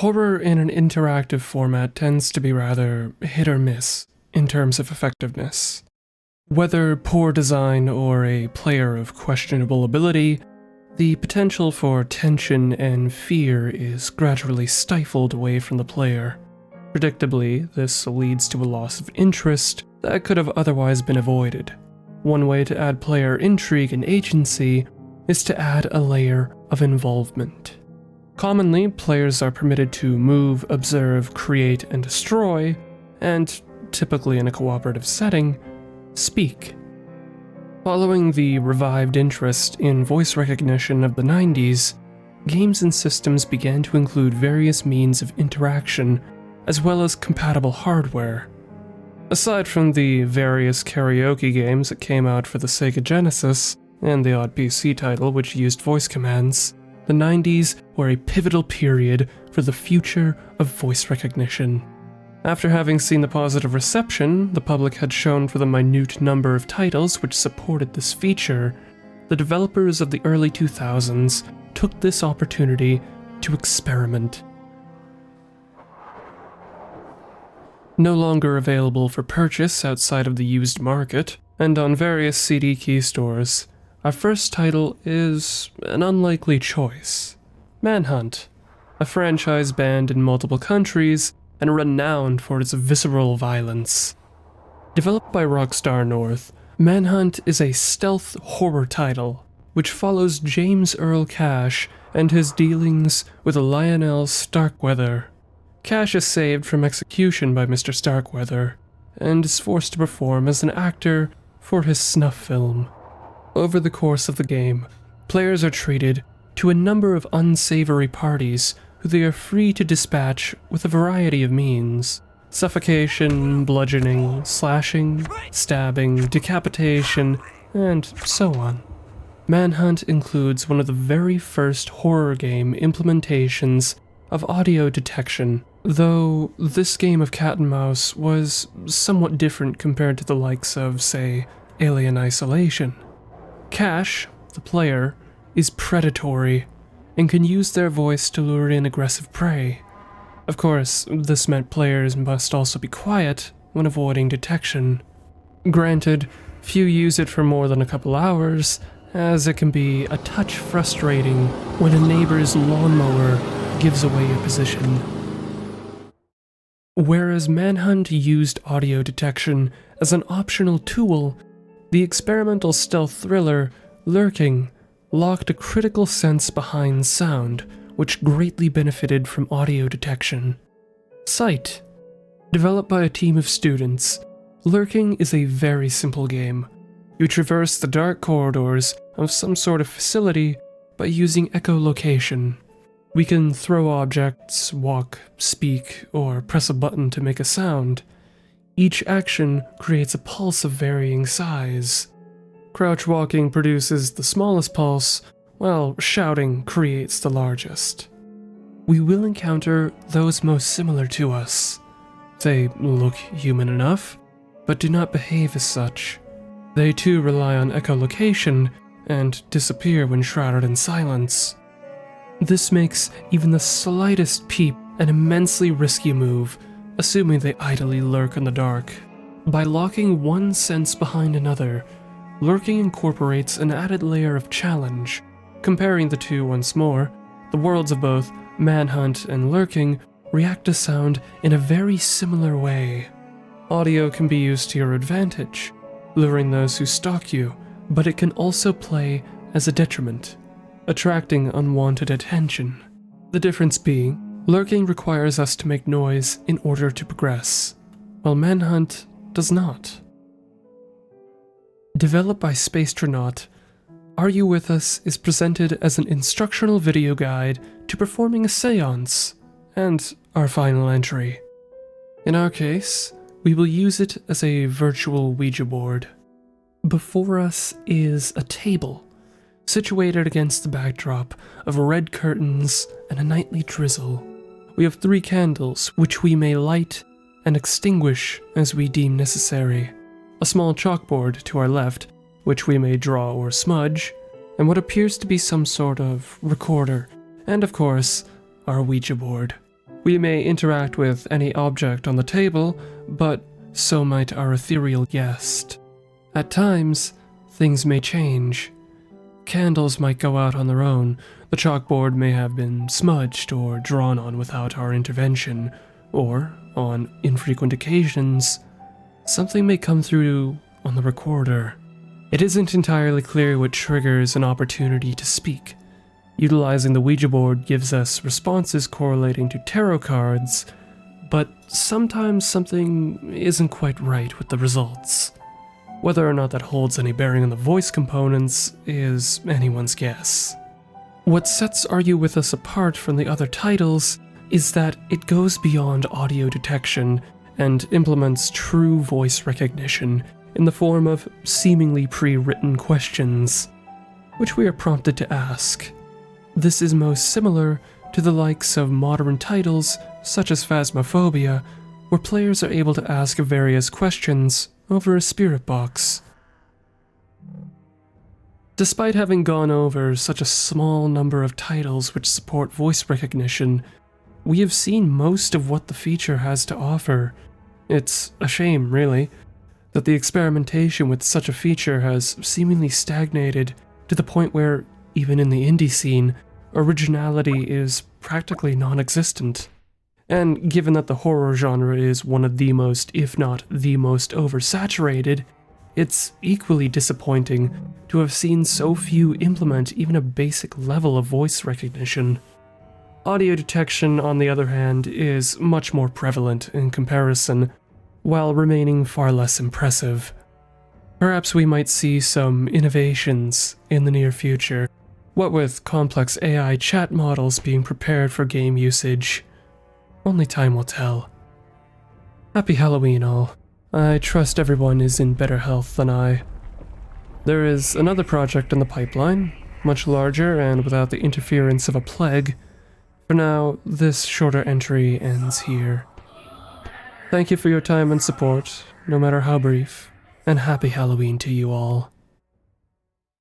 Horror in an interactive format tends to be rather hit or miss in terms of effectiveness. Whether poor design or a player of questionable ability, the potential for tension and fear is gradually stifled away from the player. Predictably, this leads to a loss of interest that could have otherwise been avoided. One way to add player intrigue and agency is to add a layer of involvement. Commonly, players are permitted to move, observe, create, and destroy, and, typically in a cooperative setting, speak. Following the revived interest in voice recognition of the 90s, games and systems began to include various means of interaction, as well as compatible hardware. Aside from the various karaoke games that came out for the Sega Genesis, and the odd PC title which used voice commands, the 90s were a pivotal period for the future of voice recognition. After having seen the positive reception the public had shown for the minute number of titles which supported this feature, the developers of the early 2000s took this opportunity to experiment. No longer available for purchase outside of the used market, and on various CD key stores, our first title is an unlikely choice. Manhunt, a franchise banned in multiple countries and renowned for its visceral violence. Developed by Rockstar North, Manhunt is a stealth horror title which follows James Earl Cash and his dealings with Lionel Starkweather. Cash is saved from execution by Mr. Starkweather and is forced to perform as an actor for his snuff film. Over the course of the game, players are treated to a number of unsavory parties who they are free to dispatch with a variety of means: suffocation, bludgeoning, slashing, stabbing, decapitation, and so on. Manhunt includes one of the very first horror game implementations of audio detection, though this game of cat and mouse was somewhat different compared to the likes of, say, Alien Isolation. Cash, the player, is predatory and can use their voice to lure in aggressive prey. Of course, this meant players must also be quiet when avoiding detection. Granted, few use it for more than a couple hours, as it can be a touch frustrating when a neighbor's lawnmower gives away your position. Whereas Manhunt used audio detection as an optional tool, the experimental stealth thriller, Lurking, locked a critical sense behind sound, which greatly benefited from audio detection. Sight. Developed by a team of students, Lurking is a very simple game. You traverse the dark corridors of some sort of facility by using echolocation. We can throw objects, walk, speak, or press a button to make a sound. Each action creates a pulse of varying size. Crouch walking produces the smallest pulse, while shouting creates the largest. We will encounter those most similar to us. They look human enough, but do not behave as such. They too rely on echolocation and disappear when shrouded in silence. This makes even the slightest peep an immensely risky move, assuming they idly lurk in the dark. By locking one sense behind another, Lurking incorporates an added layer of challenge. Comparing the two once more, the worlds of both Manhunt and Lurking react to sound in a very similar way. Audio can be used to your advantage, luring those who stalk you, but it can also play as a detriment, attracting unwanted attention. The difference being, Lurking requires us to make noise in order to progress, while Manhunt does not. Developed by Spacetronaut, Are You With Us is presented as an instructional video guide to performing a seance, and our final entry. In our case, we will use it as a virtual Ouija board. Before us is a table, situated against the backdrop of red curtains and a nightly drizzle. We have 3 candles, which we may light and extinguish as we deem necessary. A small chalkboard to our left, which we may draw or smudge, and what appears to be some sort of recorder, and of course, our Ouija board. We may interact with any object on the table, but so might our ethereal guest. At times, things may change. Candles might go out on their own, the chalkboard may have been smudged or drawn on without our intervention, or, on infrequent occasions, something may come through on the recorder. It isn't entirely clear what triggers an opportunity to speak. Utilizing the Ouija board gives us responses correlating to tarot cards, but sometimes something isn't quite right with the results. Whether or not that holds any bearing on the voice components is anyone's guess. What sets Are You With Us apart from the other titles is that it goes beyond audio detection and implements true voice recognition in the form of seemingly pre-written questions, which we are prompted to ask. This is most similar to the likes of modern titles such as Phasmophobia, where players are able to ask various questions over a spirit box. Despite having gone over such a small number of titles which support voice recognition, we have seen most of what the feature has to offer. It's a shame, really, that the experimentation with such a feature has seemingly stagnated to the point where, even in the indie scene, originality is practically non-existent. And given that the horror genre is one of the most, if not the most oversaturated, it's equally disappointing to have seen so few implement even a basic level of voice recognition. Audio detection, on the other hand, is much more prevalent in comparison, while remaining far less impressive. Perhaps we might see some innovations in the near future, what with complex AI chat models being prepared for game usage. Only time will tell. Happy Halloween all. I trust everyone is in better health than I. There is another project in the pipeline, much larger and without the interference of a plague. For now, this shorter entry ends here. Thank you for your time and support, no matter how brief, and happy Halloween to you all.